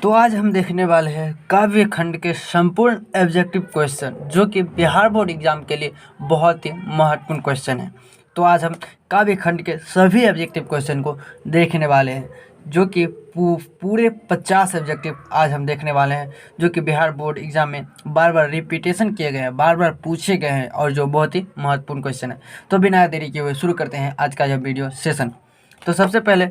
तो आज हम देखने वाले हैं काव्य खंड के संपूर्ण ऑब्जेक्टिव क्वेश्चन जो कि बिहार बोर्ड एग्जाम के लिए बहुत ही महत्वपूर्ण क्वेश्चन है। तो आज हम काव्य खंड के सभी ऑब्जेक्टिव क्वेश्चन को देखने वाले हैं जो कि पूरे 50 ऑब्जेक्टिव आज हम देखने वाले हैं जो कि बिहार बोर्ड एग्जाम में बार बार रिपीटेशन किए गए हैं, बार बार पूछे गए हैं और जो बहुत ही महत्वपूर्ण क्वेश्चन है। तो बिना देरी किए हुए शुरू करते हैं आज का यह वीडियो सेशन। तो सबसे पहले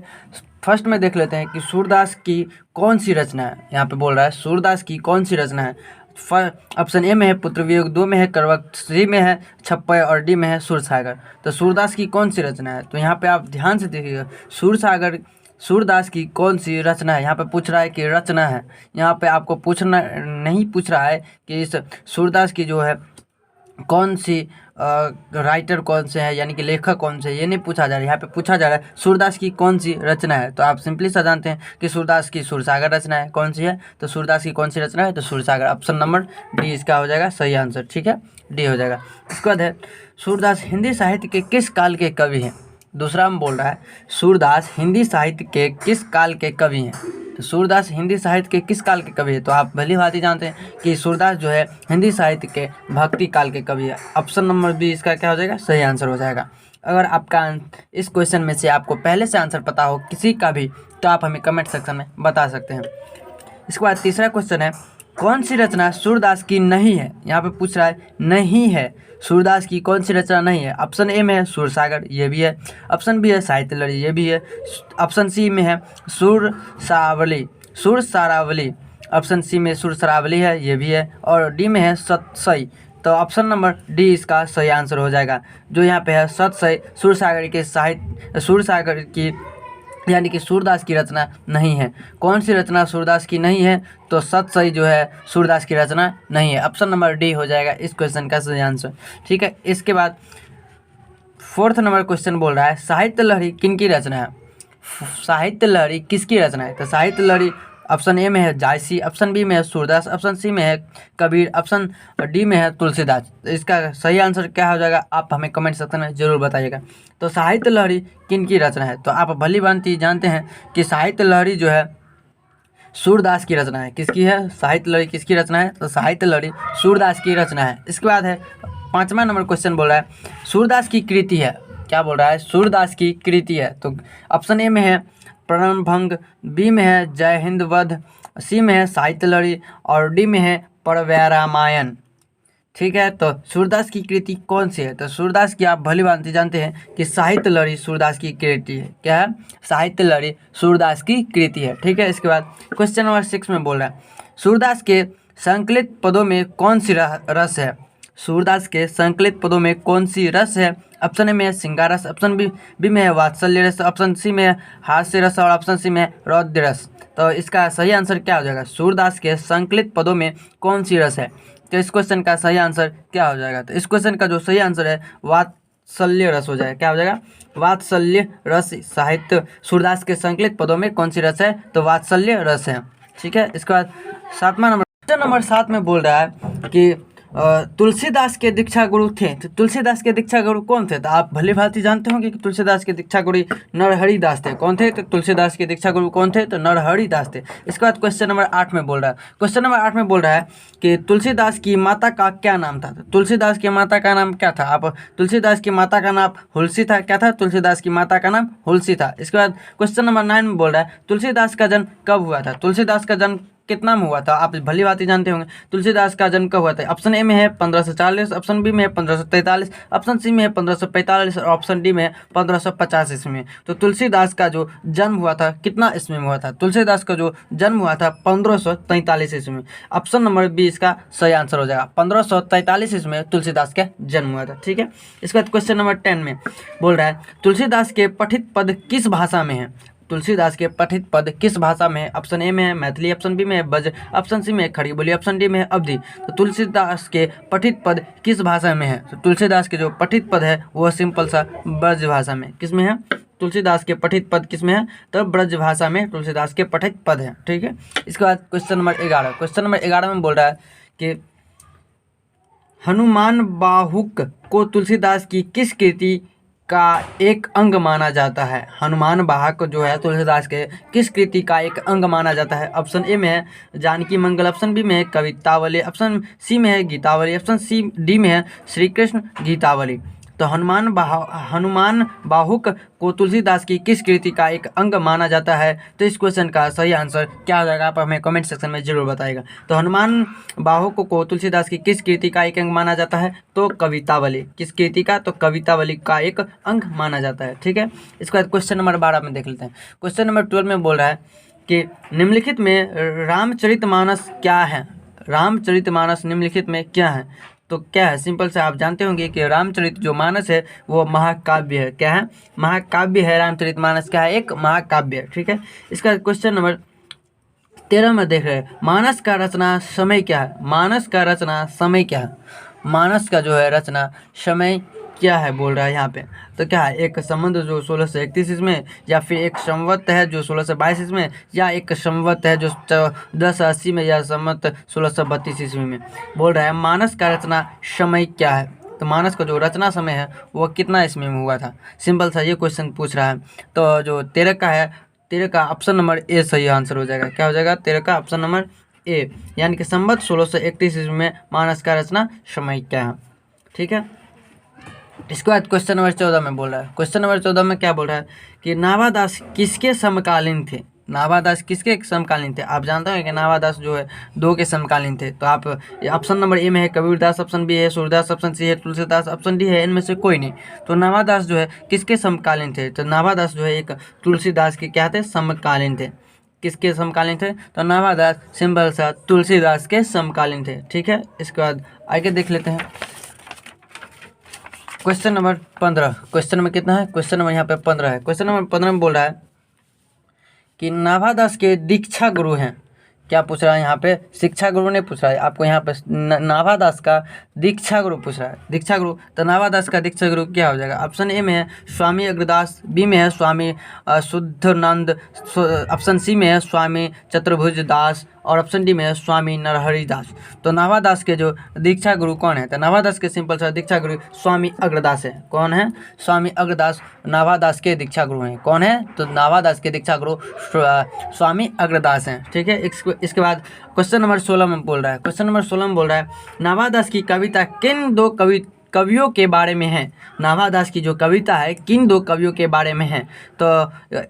फर्स्ट में देख लेते हैं कि सूरदास की कौन सी रचना है। यहाँ पे बोल रहा है सूरदास की कौन सी रचना है। ऑप्शन ए में है पुत्र वियोग, 2 में है करवट, 3 में है छप्पय और डी में है सूरसागर। तो सूरदास की कौन सी रचना है, तो यहाँ पे आप ध्यान से देखिएगा सूरसागर सूरदास की कौन सी रचना है। यहाँ पे पूछ रहा है कि रचना है, यहाँ पे आपको पूछना नहीं पूछ रहा है कि इस सूरदास की जो है कौन सी राइटर कौन से है, यानी कि लेखक कौन से, ये नहीं पूछा जा रहा है। यहाँ पे पूछा जा रहा है सूरदास की कौन सी रचना है। तो आप सिंपली सा जानते हैं कि सूरदास की सूरसागर रचना है। कौन सी है, तो सूरदास की कौन सी रचना है, तो सूरसागर। ऑप्शन नंबर डी इसका हो जाएगा सही आंसर। ठीक है, डी हो जाएगा। इसके बाद है सूरदास हिंदी साहित्य के किस काल के कवि हैं। दूसरा में बोल रहा है सूरदास हिंदी साहित्य के किस काल के कवि हैं। तो सूरदास हिंदी साहित्य के किस काल के कवि है, तो आप भली भांति जानते हैं कि सूरदास जो है हिंदी साहित्य के भक्ति काल के कवि है। ऑप्शन नंबर बी इसका क्या हो जाएगा, सही आंसर हो जाएगा। अगर आपका इस क्वेश्चन में से आपको पहले से आंसर पता हो किसी का भी, तो आप हमें कमेंट सेक्शन में बता सकते हैं। इसके बाद तीसरा क्वेश्चन है कौन सी रचना सूरदास की नहीं है। यहाँ पे पूछ रहा है नहीं है, सूरदास की कौन सी रचना नहीं है। ऑप्शन ए में है सूरसागर, ये भी है। ऑप्शन बी है साहित्य लहरी, ये भी है। ऑप्शन सी में है सुरसारावली। ऑप्शन सी में सुरसरावली है, ये भी है। और डी में है सतसई। तो ऑप्शन नंबर डी इसका सही आंसर हो जाएगा। जो यहाँ पे है सतसई सूरसागर की यानी कि सूरदास की रचना नहीं है। कौन सी रचना सूरदास की नहीं है, तो सतसई जो है सूरदास की रचना नहीं है। ऑप्शन नंबर डी हो जाएगा इस क्वेश्चन का सही आंसर। ठीक है, इसके बाद फोर्थ नंबर क्वेश्चन बोल रहा है साहित्य लहरी किनकी रचना है। साहित्य लहरी किसकी रचना है, तो साहित्य लहरी ऑप्शन ए में है जायसी, ऑप्शन बी में है सूरदास, ऑप्शन सी में है कबीर, ऑप्शन डी में है तुलसीदास। इसका सही आंसर क्या हो जाएगा, आप हमें कमेंट सेक्शन में जरूर बताइएगा। तो साहित्य लहरी किनकी रचना है, तो आप भली भांति जानते हैं कि साहित्य लहरी जो है सूरदास की रचना है। किसकी है, साहित्य लहरी किसकी रचना है, तो साहित्य लहरी सूरदास की रचना है। इसके बाद है पाँचवा नंबर क्वेश्चन बोल रहा है सूरदास की कृति है। क्या बोल रहा है, सूरदास की कृति है। तो ऑप्शन ए में है प्रणभंग, बी में है जय हिंद वध, सी में है साहित्य लहरी और डी में है परवैया रामायण। ठीक है, तो सूरदास की कृति कौन सी है, तो सूरदास की आप भली भांति जानते हैं कि साहित्य लहरी सूरदास की कृति है। क्या है, साहित्य लहरी सूरदास की कृति है। ठीक है, इसके बाद क्वेश्चन नंबर 6 में बोल रहा है सूरदास के संकलित पदों में कौन सी रस है। सूरदास के संकलित पदों में कौन सी रस है। ऑप्शन ए में है श्रृंगार रस, ऑप्शन बी में है वात्सल्य रस, ऑप्शन सी में है हास्य रस और ऑप्शन सी में है रौद्र रस। तो इसका सही आंसर क्या हो जाएगा, सूरदास के संकलित पदों में कौन सी रस है। तो इस क्वेश्चन का सही आंसर क्या हो जाएगा, तो इस क्वेश्चन का जो सही आंसर है वात्सल्य रस हो जाएगा। क्या हो जाएगा, वात्सल्य रस। साहित्य सूरदास के संकलित पदों में कौन सी रस है, तो वात्सल्य रस है। ठीक है, इसके बाद सातवां नंबर 7 में बोल रहा है कि तुलसीदास के दीक्षा गुरु थे। तो तुलसीदास के दीक्षा गुरु कौन थे, तो आप भली भांति जानते होंगे कि तुलसीदास के दीक्षा गुरु नरहरि दास थे। कौन थे, तो तुलसीदास के दीक्षा गुरु कौन थे, तो नरहरि दास थे। इसके बाद क्वेश्चन नंबर 8 में बोल रहा है कि तुलसीदास की माता का क्या नाम था। तो तुलसीदास की माता का नाम क्या था, आप तुलसीदास की माता का नाम हुलसी था। क्या था, तुलसीदास की माता का नाम हुलसी था। इसके बाद क्वेश्चन नंबर 9 में बोल रहा है तुलसीदास का जन्म कब हुआ था। तुलसीदास का जन्म कितना में हुआ था, आप भली बात ही जानते होंगे तुलसीदास का जन्म कब हुआ था। ऑप्शन ए में है 1540, ऑप्शन बी में है 1543, ऑप्शन सी में है 1545 और ऑप्शन डी में है 1550 ईस्वी में। तो तुलसीदास का जो जन्म हुआ था कितना ईस्वी में हुआ था, तुलसीदास का जो जन्म हुआ था 1543 ईस्वी में। ऑप्शन नंबर बी इसका सही आंसर हो जाएगा। 1543 ईस्वी में तुलसीदास का जन्म हुआ था। ठीक है, इसके बाद क्वेश्चन नंबर 10 में बोल रहा है तुलसीदास के पठित पद किस भाषा में है। तुलसीदास के पठित पद किस भाषा में है। ऑप्शन ए में है मैथिली, ऑप्शन बी में है ब्रज, ऑप्शन सी में है खड़ी बोली, ऑप्शन डी में है अवधी। तो तुलसीदास के पठित पद किस भाषा में है, तो तुलसीदास के जो पठित पद है वो सिंपल सा ब्रज भाषा में। किस में है, तुलसीदास के पठित पद किस में है, तो ब्रज भाषा में तुलसीदास के पठित पद है। ठीक है, इसके बाद क्वेश्चन नंबर 11 में बोल रहा है कि हनुमान बाहुक को तुलसीदास की किस कृति का एक अंग माना जाता है? हनुमान वाहक जो है तुलसीदास के किस कृति का एक अंग माना जाता है? ऑप्शन ए में है जानकी मंगल, ऑप्शन बी में है कवितावली, ऑप्शन सी में है गीतावली, ऑप्शन सी डी में है श्री कृष्ण गीतावली। तो हनुमान बाहुक को तुलसीदास की किस कृति का एक अंग माना जाता है? तो इस क्वेश्चन का सही आंसर क्या हो जाएगा, आप हमें कमेंट सेक्शन में जरूर बताइएगा। तो हनुमान बाहुक को तुलसीदास की किस कृति का एक अंग माना जाता है? तो कवितावली। किस कृति का? तो कवितावली का एक अंग माना जाता है। ठीक है, इसके बाद क्वेश्चन नंबर 12 में देख लेते हैं। क्वेश्चन नंबर 12 में बोल रहा है कि निम्नलिखित में रामचरितमानस क्या है? रामचरितमानस निम्नलिखित में क्या है? तो क्या है, सिंपल से आप जानते होंगे कि रामचरित जो मानस है वो महाकाव्य है। क्या है? महाकाव्य है। रामचरितमानस क्या है? एक महाकाव्य है। ठीक है, इसका क्वेश्चन नंबर 13 में देख रहे हैं, मानस का रचना समय क्या है? मानस का रचना समय क्या है? मानस का जो है रचना समय क्या है बोल रहा है यहाँ पे। तो क्या है, एक संवत जो 1631 इसमें, या फिर एक संवत है जो 1622 इसमें, या एक संवत है जो 1080 में, या संवत 1632 ईस्वी में। बोल रहा है मानस का रचना समय क्या है? तो मानस का जो रचना समय है वो कितना ईस्वी में हुआ था? सिंपल सा ये क्वेश्चन पूछ रहा है। तो जो 13 का है, 13 का ऑप्शन नंबर ए सही आंसर हो जाएगा। क्या हो जाएगा? 13 का ऑप्शन नंबर ए, यानी कि संवत 1631 ईस्वी में मानस का रचना समय क्या है। ठीक है, इसके बाद क्वेश्चन नंबर 14 में बोल रहा है। क्वेश्चन नंबर 14 में क्या बोल रहा है कि नाभादास किसके समकालीन थे? नाभादास किसके समकालीन थे? आप जानते हैं कि नाभादास जो है 2 के समकालीन थे। तो आप ऑप्शन नंबर ए में है कबीरदास, ऑप्शन बी है सूरदास, ऑप्शन सी है तुलसीदास, ऑप्शन डी है इनमें से कोई नहीं। तो नाभादास जो है किसके समकालीन थे? तो नाभादास जो है एक तुलसीदास के क्या थे? समकालीन थे। किसके समकालीन थे? तो नाभादास सिंपल सा तुलसीदास के समकालीन थे। ठीक है, इसके बाद आगे देख लेते हैं क्वेश्चन नंबर 15। क्वेश्चन नंबर कितना है? क्वेश्चन नंबर यहाँ पे 15 है। क्वेश्चन नंबर 15 में बोल रहा है कि नाभादास के दीक्षा गुरु हैं। क्या पूछ रहा है यहाँ पे? शिक्षा गुरु नहीं पूछ रहा है आपको, यहाँ पे नाभादास का दीक्षा गुरु पूछ रहा है। दीक्षा गुरु, तो नाभादास का दीक्षा गुरु क्या हो जाएगा? ऑप्शन ए में है स्वामी अग्रदास, बी में है स्वामी शुद्धानंद, ऑप्शन सी में है स्वामी चतुर्भुज दास, और ऑप्शन डी में है स्वामी नरहरि दास। तो नाभादास के जो दीक्षा गुरु कौन है? तो नाभादास के सिंपल सा दीक्षा गुरु स्वामी अग्रदास है। कौन है? स्वामी अग्रदास नाभादास के दीक्षा गुरु हैं। कौन है? तो नाभादास के दीक्षा गुरु स्वामी अग्रदास हैं। ठीक है, इसके बाद क्वेश्चन नंबर 16 में बोल रहा है। क्वेश्चन नंबर 16 में बोल रहा है नाभादास की कविता किन 2 कवियों के बारे में है? नाभादास की जो कविता है किन 2 कवियों के बारे में है? तो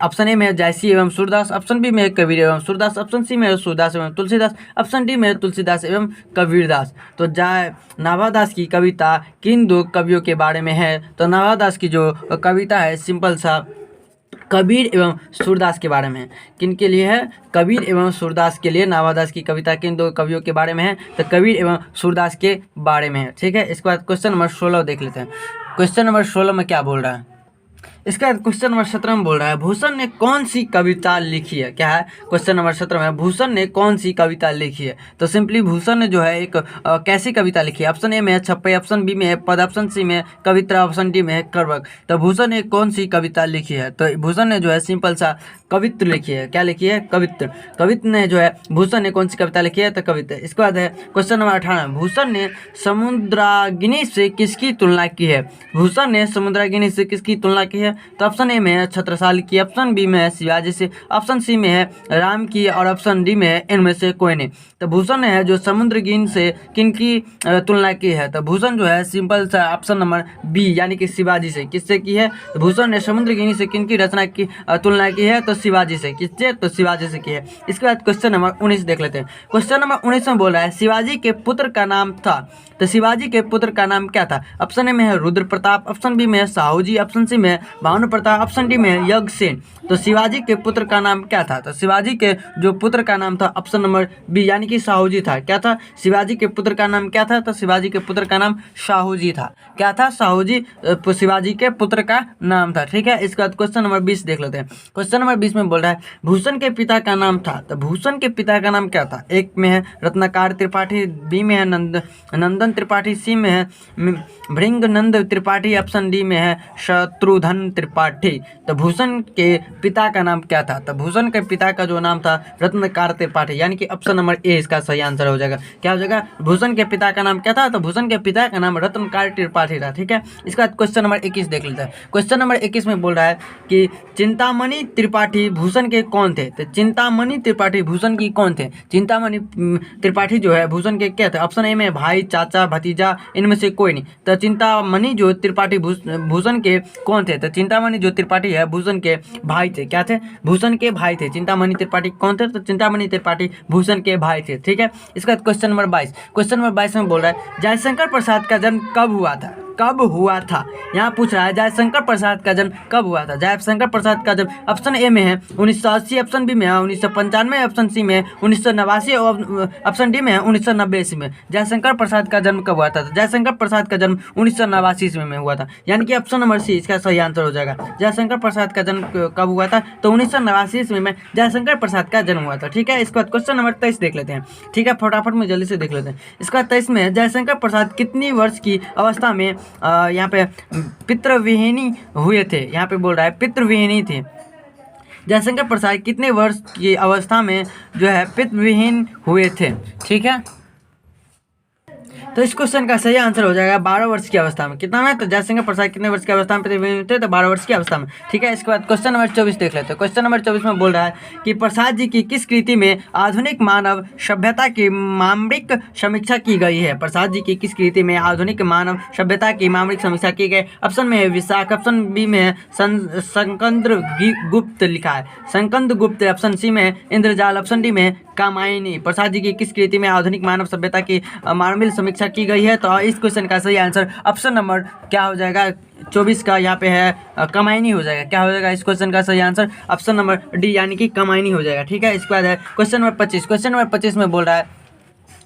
ऑप्शन ए में है जयसी एवं सूरदास, ऑप्शन बी में है कबीर एवं सूरदास, ऑप्शन सी में है सूरदास एवं तुलसीदास, ऑप्शन डी में है तुलसीदास एवं कबीरदास। तो नाभादास की कविता किन 2 कवियों के बारे में है? तो नाभादास की जो कविता है सिंपल सा कबीर एवं सूरदास के बारे में है। किन के लिए है? कबीर एवं सूरदास के लिए नाभादास की कविता किन 2 कवियों के बारे में है? तो कबीर एवं सूरदास के बारे में है। ठीक है, इसके बाद क्वेश्चन नंबर 16 देख लेते हैं। क्वेश्चन नंबर 16 में क्या बोल रहा है? इसका क्वेश्चन नंबर 17 में बोल रहा है भूषण ने कौन सी कविता लिखी है? क्या है? क्वेश्चन नंबर 17 में भूषण ने कौन सी कविता लिखी है? तो सिंपली भूषण ने जो है एक कैसी कविता लिखी है? ऑप्शन ए में है छप्पई, ऑप्शन बी में है पद, ऑप्शन सी में है कविता, ऑप्शन डी में है करवक। तो भूषण ने कौन सी कविता लिखी है? तो भूषण ने जो है सिंपल सा कवित्र लिखी है। क्या लिखी है? कवित्र। कवित्र ने जो है भूषण ने कौन सी कविता लिखी है? तो कवित्र। इसके बाद है क्वेश्चन नंबर 18, भूषण ने समुद्राग्नि से किसकी तुलना की है? भूषण ने समुद्राग्नि से किसकी तुलना की है? तो ऑप्शन ए में है छत्रसाल की, ऑप्शन बी में है शिवाजी से, ऑप्शन सी में है राम की, और ऑप्शन डी में है इनमें से कोई नहीं। तो भूषण ने है जो समुद्रगिन से किनकी तुलना की है? तो भूषण जो है सिंपल सा ऑप्शन नंबर बी यानी कि शिवाजी से। किससे की है? तो भूषण ने समुद्रगिनी से किनकी रचना की तुलना की है? तो शिवाजी से। किससे? तो शिवाजी से की है। इसके बाद क्वेश्चन नंबर 19 देख लेते हैं। क्वेश्चन नंबर 19 में बोल रहा है शिवाजी के पुत्र का नाम था। तो शिवाजी के पुत्र का नाम क्या था? ऑप्शन ए में है रुद्र प्रताप, ऑप्शन बी में है साहूजी, ऑप्शन सी में है भानु प्रताप, ऑप्शन डी में है यज्ञसेन। तो शिवाजी के पुत्र का नाम क्या था? तो शिवाजी के जो पुत्र का नाम था ऑप्शन नंबर बी यानी कि साहूजी था। क्या था? शिवाजी के पुत्र का नाम क्या था? तो शिवाजी के पुत्र का नाम साहूजी था। क्या था? साहूजी शिवाजी के पुत्र का नाम था। ठीक है, इसके बाद क्वेश्चन नंबर 20 देख लेते हैं। क्वेश्चन नंबर 20 में बोल रहा है भूषण के पिता का नाम था। तो भूषण के पिता का नाम क्या था? एक में है रत्नाकर त्रिपाठी, बी में है नंदन त्रिपाठी, सी में है भृंगनंद त्रिपाठी, ऑप्शन डी में है शत्रुघ्न त्रिपाठी। तो भूषण के पिता का नाम क्या था? तो भूषण के पिता का जो नाम था रत्नकार त्रिपाठी, यानी कि ऑप्शन नंबर ए इसका सही आंसर हो जाएगा। क्या हो जाएगा? भूषण के पिता का नाम क्या था? तो भूषण के पिता का नाम रत्नकार त्रिपाठी था। ठीक है, इसके बाद क्वेश्चन नंबर 21 देख लेते हैं। क्वेश्चन नंबर 21 में बोल रहा है कि चिंतामणि त्रिपाठी भूषण के कौन थे? तो चिंतामणि त्रिपाठी भूषण की कौन थे? चिंतामणि त्रिपाठी जो है भूषण के क्या थे? ऑप्शन ए में भाई, चाचा, भतीजा, इनमें से कोई नहीं। तो चिंतामणि जो त्रिपाठी भूषण के कौन थे? तो चिंतामणि जो त्रिपाठी है भूषण के भाई थे। क्या थे? भूषण के भाई थे। चिंतामणि त्रिपाठी कौन थे? तो चिंतामणि त्रिपाठी भूषण के भाई थे। ठीक है, इसका क्वेश्चन नंबर 22। क्वेश्चन नंबर 22 में बोल रहा है जयशंकर प्रसाद का जन्म कब हुआ था? कब हुआ था यहाँ पूछ रहा है। जयशंकर प्रसाद का जन्म कब हुआ था? जयशंकर प्रसाद का जन्म ऑप्शन ए में है 1980, ऑप्शन बी में है 1995, ऑप्शन सी में है 1989 और ऑप्शन डी में है 1990 ईस्वी में। जयशंकर प्रसाद का जन्म कब हुआ था? जयशंकर प्रसाद का जन्म 1989 ईस्वी में हुआ था, यानी कि ऑप्शन नंबर सी इसका सही आंसर हो जाएगा। जयशंकर प्रसाद का जन्म कब हुआ था? तो 1989 ईस्वी में जयशंकर प्रसाद का जन्म हुआ था। ठीक है, इसके बाद क्वेश्चन नंबर 23 देख लेते हैं। ठीक है, फटाफट में जल्दी से देख लेते हैं। इसका 23 में जयशंकर प्रसाद कितनी वर्ष की अवस्था में यहाँ पे पितृविहीनी हुए थे? यहाँ पे बोल रहा है पितृविहीनी थी। जयशंकर प्रसाद कितने वर्ष की अवस्था में जो है पितृविहीन हुए थे? ठीक है, तो इस क्वेश्चन का सही आंसर हो जाएगा 12 वर्ष की अवस्था में। कितना में? तो जयशंकर प्रसाद कितने वर्ष की अवस्था में पितृविहीन थे? तो 12 वर्ष की अवस्था में। ठीक है, इसके बाद क्वेश्चन नंबर 24 देख लेते हैं। क्वेश्चन नंबर 24 में बोल रहा है कि प्रसाद जी की किस कृति में आधुनिक मानव सभ्यता की मामरिक समीक्षा की गई है? प्रसाद जी की किस कृति में आधुनिक मानव सभ्यता की मामरिक समीक्षा की गई? ऑप्शन में है विशाख, ऑप्शन बी में है संकंद्र गुप्त लिखा है संकंद गुप्त, ऑप्शन सी में है इंद्रजाल, ऑप्शन डी में है कामायनी। प्रसाद जी की किस कृति में आधुनिक मानव सभ्यता की मार्मिक समीक्षा की गई है? तो इस क्वेश्चन का सही आंसर ऑप्शन नंबर क्या हो जाएगा? 24 का यहाँ पे है कामायनी हो जाएगा। क्या हो जाएगा इस क्वेश्चन का सही आंसर? ऑप्शन नंबर डी यानी कि कामायनी हो जाएगा। ठीक है, इसके बाद है क्वेश्चन नंबर 25। क्वेश्चन नंबर 25 में बोल रहा है,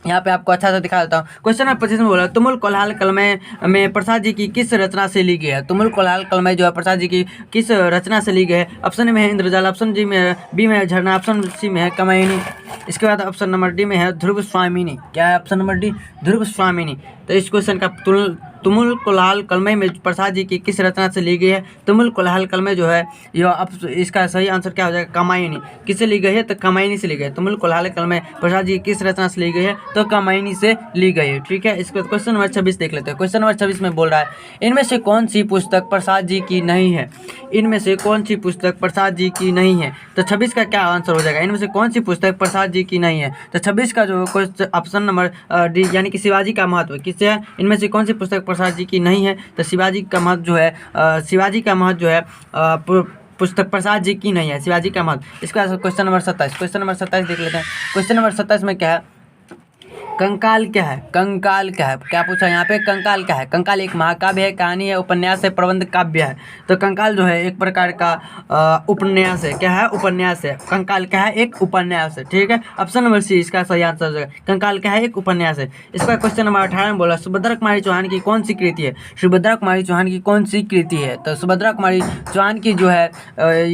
यहाँ पे आपको अच्छा सा दिखा देता हूँ। क्वेश्चन नंबर 25 में बोला तुमुल कोलाहल कलमे में प्रसाद जी की किस रचना से ली गई है? तुमुल कोलाहल कलमे जो है प्रसाद जी की किस रचना से ली गई है? ऑप्शन में है इंद्रजाल, ऑप्शन जी में बी में है झरना, ऑप्शन सी में है कामायनी। इसके बाद ऑप्शन नंबर डी में है ध्रुव स्वामिनी। क्या है ऑप्शन नंबर डी? ध्रुव स्वामिनी। तो इस क्वेश्चन का तुमुल कोलाहल कलमे में प्रसाद जी की किस रचना से ली गई है? तुमुल कोलाहल कलमे जो है इसका सही आंसर क्या हो जाएगा? कामायनी। किससे ली गई है? तो कामायनी से ली गई है। तुमुल कोलाहल कलमे प्रसाद जी किस रचना से ली गई है? तो कामायनी से ली गई है। ठीक है, इसके बाद क्वेश्चन नंबर 26 देख लेते हैं। क्वेश्चन नंबर 26 में बोल रहा है इनमें से कौन सी पुस्तक प्रसाद जी की नहीं है? इनमें से कौन सी पुस्तक प्रसाद जी की नहीं है? तो 26 का क्या आंसर हो जाएगा? इनमें से कौन सी पुस्तक प्रसाद जी की नहीं है? तो 26 का जो ऑप्शन नंबर डी यानी कि शिवाजी का महत्व किससे है? इनमें से कौन सी पुस्तक प्रसाद जी की नहीं है? तो शिवाजी का महत्व जो है शिवाजी का महत्व जो है पुस्तक प्रसाद जी की नहीं है, शिवाजी का महत्व। इसके बाद क्वेश्चन नंबर 27। क्वेश्चन नंबर 27 देख लेते हैं। क्वेश्चन नंबर 27 में क्या है? कंकाल क्या है? कंकाल क्या है? क्या पूछा यहाँ पे? कंकाल क्या है? कंकाल एक महाकाव्य है, कहानी है, उपन्यास है, प्रबंध काव्य है। तो कंकाल जो है एक प्रकार का उपन्यास है। क्या है? उपन्यास है। कंकाल क्या है? एक उपन्यास है। ठीक है, ऑप्शन नंबर सी इसका सही आंसर हो जाएगा। कंकाल क्या है? एक उपन्यास है। इसका क्वेश्चन नंबर 18 में बोला सुभद्रा कुमारी चौहान की कौन सी कृति है? सुभद्रा कुमारी चौहान की कौन सी कृति है? तो सुभद्रा कुमारी चौहान की जो है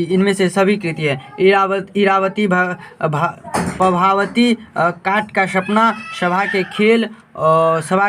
इनमें से सभी कृति है। इरावती, प्रभावती, काट का सपना, सभा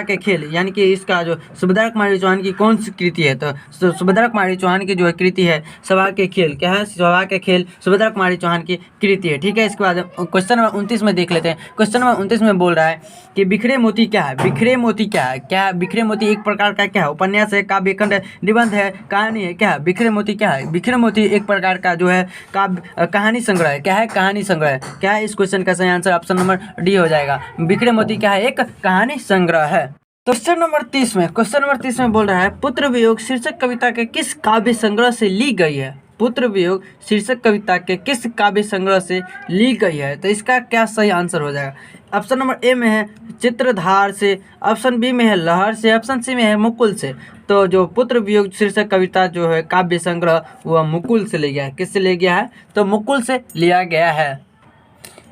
के खेल, यानी कि इसका जो सुभद्रा कुमारी चौहान की कौन सी कृति है? तो सुभद्रा कुमारी चौहान की जो है कृति है सभा के खेल। क्या है? सभा के खेल सुभद्रा कुमारी चौहान की कृति है। ठीक है, इसके बाद क्वेश्चन नंबर 29 में देख लेते हैं। क्वेश्चन नंबर 29 में बोल रहा है कि बिखरे मोती क्या है? बिखरे मोती क्या है? क्या बिखरे मोती एक प्रकार का क्या है? उपन्यास है, काव्य खंड है, निबंध है, कहानी है? क्या है? बिखरे मोती क्या है? बिखरे मोती एक प्रकार का जो है काव्य कहानी संग्रह है। क्या है? कहानी संग्रह है। क्या है? इस क्वेश्चन का सही आंसर ऑप्शन नंबर डी हो जाएगा। बिखरे मोती क्या है? एक कहानी संग्रह है। क्वेश्चन नंबर 30 में बोल रहा है पुत्र वियोग शीर्षक कविता के किस काव्य संग्रह से ली गई है? पुत्र वियोग शीर्षक कविता के किस काव्य संग्रह से ली गई है? तो इसका क्या सही आंसर हो जाएगा? ऑप्शन नंबर ए में है चित्रधार से, ऑप्शन बी में है लहर से, ऑप्शन सी में है मुकुल से। तो जो पुत्र वियोग शीर्षक कविता जो है काव्य संग्रह वह मुकुल से लिया गया है। किससे लिया गया है? तो मुकुल से लिया गया है।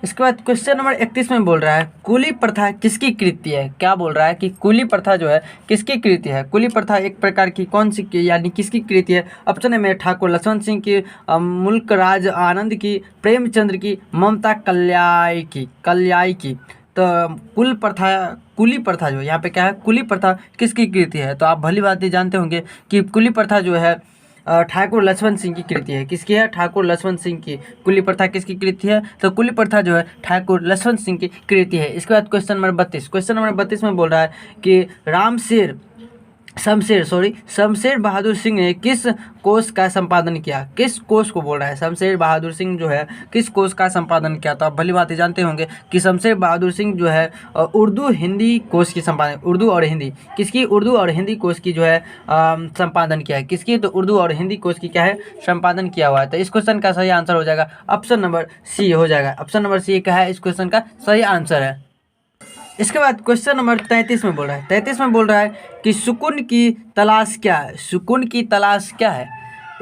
इसके बाद क्वेश्चन नंबर 31 में बोल रहा है कुली प्रथा किसकी कृति है? क्या बोल रहा है कि कुली प्रथा जो है किसकी कृति है? कुली प्रथा एक प्रकार की कौन सी यानी किसकी कृति है? ऑप्शन में ठाकुर लक्ष्मण सिंह की, मुल्कराज आनंद की, प्रेमचंद्र की, ममता कल्याई की। तो कुली प्रथा जो यहाँ पे क्या है? कुली प्रथा किसकी कृति है? तो आप भली बात ही जानते होंगे कि कुली प्रथा जो है ठाकुर लक्ष्मण सिंह की कृति है। किसकी है? ठाकुर लक्ष्मण सिंह की। कुली प्रथा किसकी कृति है? तो कुली प्रथा जो है ठाकुर लक्ष्मण सिंह की कृति है। इसके बाद क्वेश्चन नंबर 32। क्वेश्चन नंबर 32 में बोल रहा है कि शमशेर बहादुर सिंह ने किस कोष का संपादन किया? किस कोष को बोल रहा है? शमशेर बहादुर सिंह जो है किस कोष का संपादन किया? तो आप भली बात जानते होंगे कि शमशेर बहादुर सिंह जो है उर्दू हिंदी कोष की संपादन, उर्दू और हिंदी किसकी? उर्दू और हिंदी कोष की जो है संपादन किया है। किसकी? तो उर्दू और हिंदी कोष की क्या है? संपादन किया हुआ है। तो इस क्वेश्चन का सही आंसर हो जाएगा ऑप्शन नंबर सी हो जाएगा। ऑप्शन नंबर सी क्या है? इस क्वेश्चन का सही आंसर है। इसके बाद क्वेश्चन नंबर 33 में बोल रहा है, 33 में बोल रहा है कि सुकून की तलाश क्या है? सुकून की तलाश क्या है?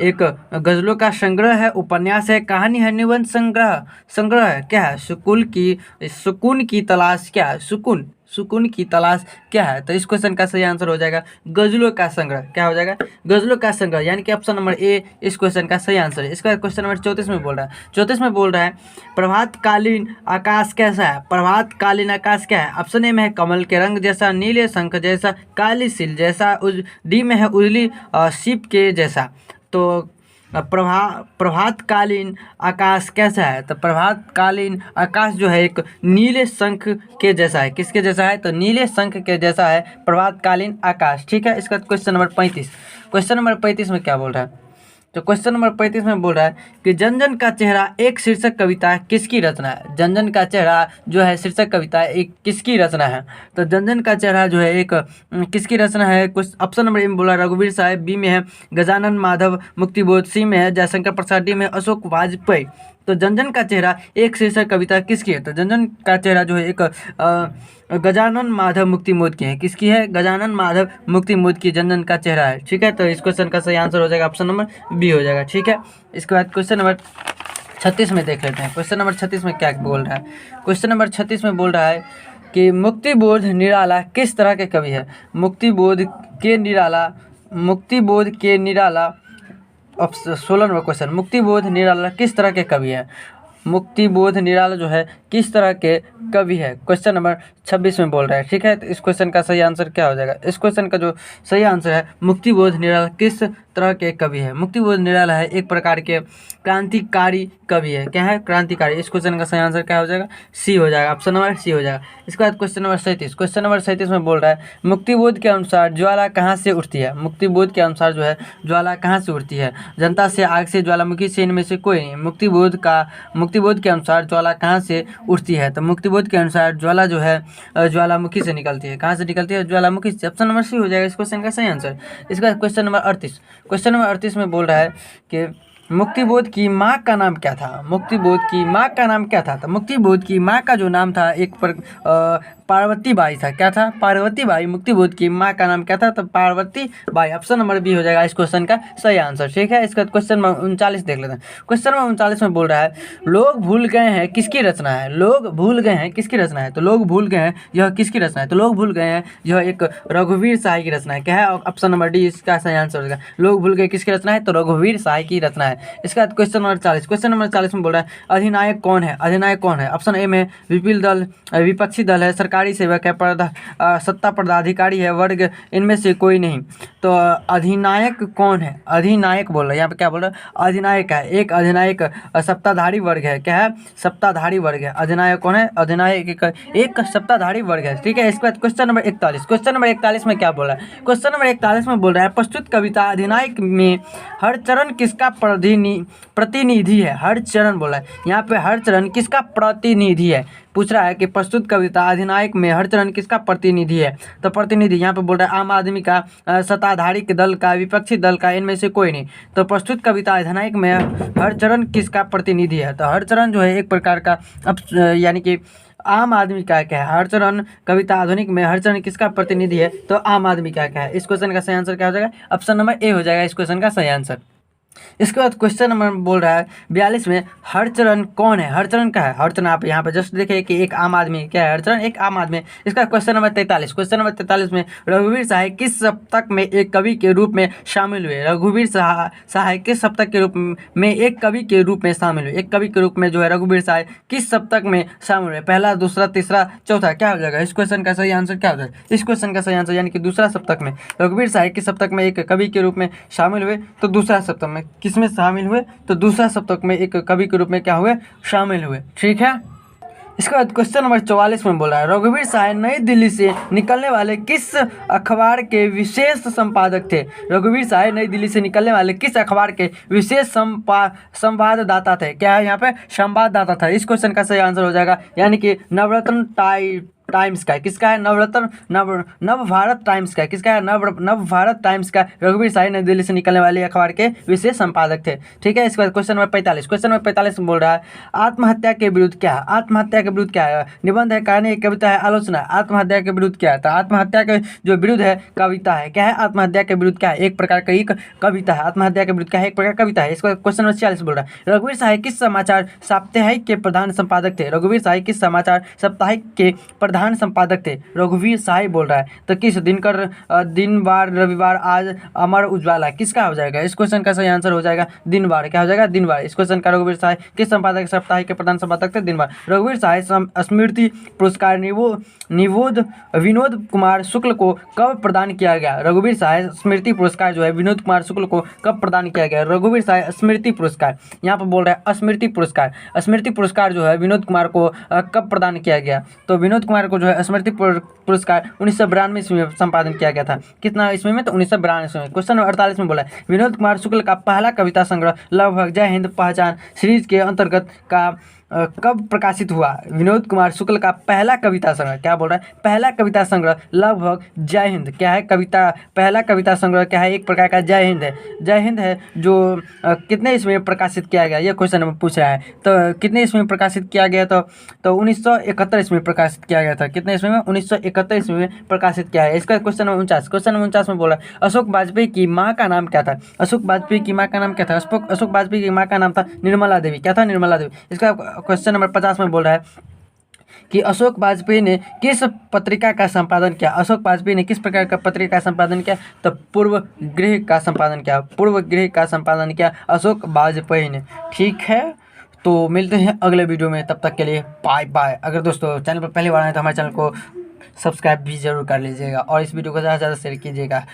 एक गजलों का संग्रह है, उपन्यास है, कहानी है, निबंध संग्रह है, क्या है? सुकून की तलाश क्या है? सुकून की तलाश क्या है? तो इस क्वेश्चन का सही आंसर हो जाएगा गजलों का संग्रह। क्या हो जाएगा? गजलों का संग्रह, यानी कि ऑप्शन नंबर ए इस क्वेश्चन का सही आंसर है। इसका क्वेश्चन नंबर 34 में बोल रहा है, 34 में बोल रहा है प्रभातकालीन आकाश कैसा है? प्रभातकालीन आकाश क्या है? ऑप्शन ए में है कमल के रंग जैसा, नीले शंख जैसा, काली सिल जैसा, डी में है उजली सीप के जैसा। तो प्रभातकालीन आकाश कैसा है? तो प्रभातकालीन आकाश जो है एक नीले शंख के जैसा है। किसके जैसा है? तो नीले शंख के जैसा है प्रभातकालीन आकाश। ठीक है। इसका क्वेश्चन नंबर 35। क्वेश्चन नंबर 35 में क्या बोल रहा है? तो क्वेश्चन नंबर 35 में बोल रहा है कि जनजन का चेहरा एक शीर्षक कविता किसकी रचना है? जनजन का चेहरा जो है शीर्षक कविता एक किसकी रचना है? तो जनजन का चेहरा जो है एक किसकी रचना है? कुछ ऑप्शन नंबर ए में बोला रघुवीर साहब, बी में है गजानन माधव मुक्तिबोध, सी में है जयशंकर प्रसाद, डी में अशोक वाजपेयी। तो जनजन का चेहरा एक शीर्षक कविता किसकी है? तो जनजन का चेहरा जो है एक गजानन माधव मुक्तिबोध की है। किसकी है? गजानन माधव मुक्तिबोध की जनजन का चेहरा है। ठीक है। तो इस क्वेश्चन का सही आंसर हो जाएगा ऑप्शन नंबर बी हो जाएगा। ठीक है। इसके बाद क्वेश्चन नंबर 36 में देख लेते हैं। क्वेश्चन नंबर 36 में क्या बोल रहा है? क्वेश्चन नंबर 36 में बोल रहा है कि मुक्तिबोध निराला किस तरह के कवि है? मुक्तिबोध के निराला 16 नंबर क्वेश्चन, मुक्तिबोध निराला किस तरह के कवि है? मुक्तिबोध निराला जो है किस तरह के कवि है? क्वेश्चन नंबर 26 में बोल रहा है। ठीक है। तो इस क्वेश्चन का सही आंसर क्या हो जाएगा? इस क्वेश्चन का जो सही आंसर है मुक्तिबोध निराला किस तरह के कवि है? मुक्तिबोध निराला है एक प्रकार के क्रांतिकारी कवि है। क्या है? क्रांतिकारी। इस क्वेश्चन का सही आंसर क्या हो जाएगा? सी हो जाएगा। ऑप्शन नंबर सी हो जाएगा। इसके बाद क्वेश्चन नंबर 37। क्वेश्चन नंबर 37 में बोल रहा है मुक्तिबोध के अनुसार ज्वाला कहाँ से उठती है? मुक्तिबोध के अनुसार जो है ज्वाला कहाँ से उठती है? जनता से, आग से, ज्वालामुखी से, इनमें से कोई नहीं। मुक्तिबोध के अनुसार ज्वाला कहाँ से उठती है? तो मुक्तिबोध के अनुसार ज्वाला जो है ज्वालामुखी से निकलती है। कहाँ से निकलती है? ज्वालामुखी से। ऑप्शन नंबर सी हो जाएगा इस क्वेश्चन का सही आंसर। इसका क्वेश्चन नंबर 38। क्वेश्चन नंबर 38 में बोल रहा है कि मुक्तिबोध की माँ का नाम क्या था? मुक्तिबोध की माँ का नाम क्या था? तो मुक्तिबोध की माँ का जो नाम था पार्वती बाई था। क्या था? पार्वती बाई। मुक्तिबोध की माँ का नाम क्या था? तो Parvati Bai. Option number B हो जाएगा इस क्वेश्चन का सही आंसर। ठीक है। इसका क्वेश्चन नंबर 39 देख लेते हैं। क्वेश्चन नंबर 39 में बोल रहा है लोग भूल गए हैं किसकी रचना है? लोग भूल गए हैं किसकी रचना है? तो लोग भूल गए हैं यह किसकी रचना है? तो लोग भूल गए हैं यह एक रघुवीर साहई की रचना है। क्या है? ऑप्शन नंबर डी इसका सही आंसर होगा। लोग भूल गए किसकी रचना है? तो रघुवीर साहई की रचना है। इसका क्वेश्चन नंबर 40। क्वेश्चन नंबर 40 में बोल रहा है अधिनायक कौन है? अधिनायक कौन है? ऑप्शन ए में विपक्षी दल है, सरकारी सेवक है, सत्ता पदाधिकारी है, वर्ग इनमें से कोई नहीं। तो अधिनायक कौन है? अधिनायक बोल रहा है यहाँ पे। क्या बोल रहा है? अधिनायक है एक अधिनायक सत्ताधारी वर्ग है। क्या है? सत्ताधारी वर्ग है। अधिनायक कौन है? अधिनायक एक सत्ताधारी वर्ग है। ठीक है। इसके बाद क्वेश्चन नंबर 41। क्वेश्चन नंबर 41 में क्या बोल रहा है? क्वेश्चन नंबर 41 में बोल रहा है प्रस्तुत कविता अधिनायक में हर चरण किसका प्रतिनिधि है? हर चरण बोला है यहाँ पे, हर चरण किसका प्रतिनिधि है? पूछ रहा है कि प्रस्तुत कविता अधिनायक में हर चरण किसका प्रतिनिधि है? तो प्रतिनिधि यहाँ पे बोल रहा है आम आदमी का, सत्ताधारी के दल का, विपक्षी दल का, इनमें से कोई नहीं। तो प्रस्तुत कविता अधिनायक में हर चरण किसका प्रतिनिधि है? तो हर चरण जो है एक प्रकार का यानी कि आम आदमी का क्या है? हर चरण कविता आधुनिक में हर चरण किसका प्रतिनिधि है? तो आम आदमी का क्या है? इस क्वेश्चन का सही आंसर क्या हो जाएगा? ऑप्शन नंबर ए हो जाएगा इस क्वेश्चन का सही आंसर। इसके बाद क्वेश्चन नंबर बोल रहा है 42 में हरचरण कौन है? हरचरण क्या है? हरचरण आप यहाँ पे जस्ट देखिए कि एक आम आदमी। क्या है हरचरण? एक आम आदमी। इसका क्वेश्चन नंबर 43। क्वेश्चन नंबर 43 में रघुवीर सहाय किस सप्तक में एक कवि के रूप में शामिल हुए? रघुवीर सहाय किस सप्तक के रूप में एक कवि के रूप में शामिल हुए? एक कवि के रूप में जो है रघुवीर सहाय किस सप्तक में शामिल हुए? पहला, दूसरा, तीसरा, चौथा, क्या हो जाएगा? इस क्वेश्चन का सही आंसर क्या हो जाएगा? इस क्वेश्चन का सही आंसर यानी कि दूसरा सप्तक में। रघुवीर सहाय किस सप्तक में एक कवि के रूप में शामिल हुए? तो दूसरा सप्तक में। किसमें शामिल हुए? तो दूसरा सप्तक में एक कवि के रूप में क्या हुए? शामिल हुए। ठीक है। इसके बाद क्वेश्चन नंबर 44 में बोला है रघुवीर सहाय नई दिल्ली से निकलने वाले किस अखबार के विशेष संपादक थे? रघुवीर सहाय नई दिल्ली से निकलने वाले किस अखबार के विशेष संवाददाता थे? क्या है यहाँ पे? संवाददाता था। इस क्वेश्चन का सही आंसर हो जाएगा यानी कि नवरत्न टाइम्स का। किसका है? नवरत्न नव भारत टाइम्स का। किसका है? नव भारत टाइम्स का रघुवीर सहाय नई दिल्ली से निकलने वाले अखबार के विशेष संपादक थे। ठीक है। इसके बाद क्वेश्चन नंबर 45। क्वेश्चन नंबर 45 में बोल रहा है आत्महत्या के विरुद्ध क्या है? आत्महत्या के विरुद्ध क्या है? निबंध है, कहानी है, कविता है, आलोचना। आत्महत्या के विरुद्ध क्या है? तो आत्महत्या के जो विरुद्ध है कविता है। क्या है? आत्महत्या के विरुद्ध क्या है? एक प्रकार का एक कविता है। आत्महत्या के विरुद्ध क्या है? एक प्रकार कविता है। इसका क्वेश्चन नंबर 46 बोल रहा है रघुवीर सहाय किस समाचार साप्ताहिक के प्रधान संपादक थे? रघुवीर सहाय किस समाचार साप्ताहिक के प्रधान संपादक थे? रघुवीर सहाय बोल रहा है तो किस? दिनकर, दिनवार, रविवार, आज, अमर उजाला। किसका हो जाएगा? इस क्वेश्चन का सही आंसर हो जाएगा दिनवार। क्या हो जाएगा? दिनवार। इस क्वेश्चन का रघुवीर सहाय किस संपादक साप्ताहिक के प्रधान संपादक थे? दिनवार। रघुवीर सहाय स्मृति पुरस्कार विनोद कुमार शुक्ल को कब प्रदान किया गया? रघुवीर सहाय स्मृति पुरस्कार जो है विनोद कुमार शुक्ल को कब प्रदान किया गया? रघुवीर सहाय स्मृति पुरस्कार, यहाँ पर बोल रहा है स्मृति पुरस्कार। स्मृति पुरस्कार जो है विनोद कुमार को कब प्रदान किया गया? तो विनोद कुमार को जो है स्मृति पुरस्कार 1992 ईस्वी में संपादन किया गया था। कितना ईस्वी में? तो 1992 ईस्वी में। क्वेश्चन नंबर 48 में बोला है विनोद कुमार शुक्ल का पहला कविता संग्रह लगभग जय हिंद पहचान सीरीज के अंतर्गत का कब प्रकाशित हुआ? विनोद कुमार शुक्ल का पहला कविता संग्रह, क्या बोल रहा है? पहला कविता संग्रह लगभग जय हिंद। क्या है? कविता, पहला कविता संग्रह क्या है? एक प्रकार का जय हिंद है। जय हिंद है जो कितने ईस्वी में प्रकाशित किया गया? ये क्वेश्चन में पूछ रहा है। तो कितने ईस्वी में प्रकाशित किया गया? तो 1971 ईस्वी में प्रकाशित किया गया था। कितने ईस्वी में? 1971 ईस्वी में प्रकाशित किया है। इसका क्वेश्चन नंबर 49। क्वेश्चन नंबर 49 में बोला अशोक वाजपेयी की माँ का नाम क्या था? अशोक वाजपेयी की माँ का नाम क्या था? अशोक वाजपेयी की माँ का नाम था निर्मला देवी। क्या था? निर्मला देवी। इसका क्वेश्चन नंबर 50 में बोल रहा है कि अशोक वाजपेयी ने किस पत्रिका का संपादन किया? अशोक वाजपेयी ने किस प्रकार का पत्रिका का संपादन किया? तो पूर्व गृह का संपादन किया। पूर्व गृह का संपादन किया अशोक वाजपेयी ने। ठीक है, तो मिलते हैं अगले वीडियो में। तब तक के लिए बाय बाय। अगर दोस्तों चैनल पर पहली बार आए तो हमारे चैनल को सब्सक्राइब भी जरूर कर लीजिएगा और इस वीडियो को ज़्यादा से ज़्यादा शेयर कीजिएगा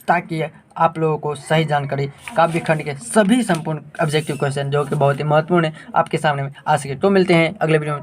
ताकि आप लोगों को सही जानकारी काव्य खंड के सभी संपूर्ण ऑब्जेक्टिव क्वेश्चन जो कि बहुत ही महत्वपूर्ण है आपके सामने में आ सके। तो मिलते हैं अगले वीडियो में।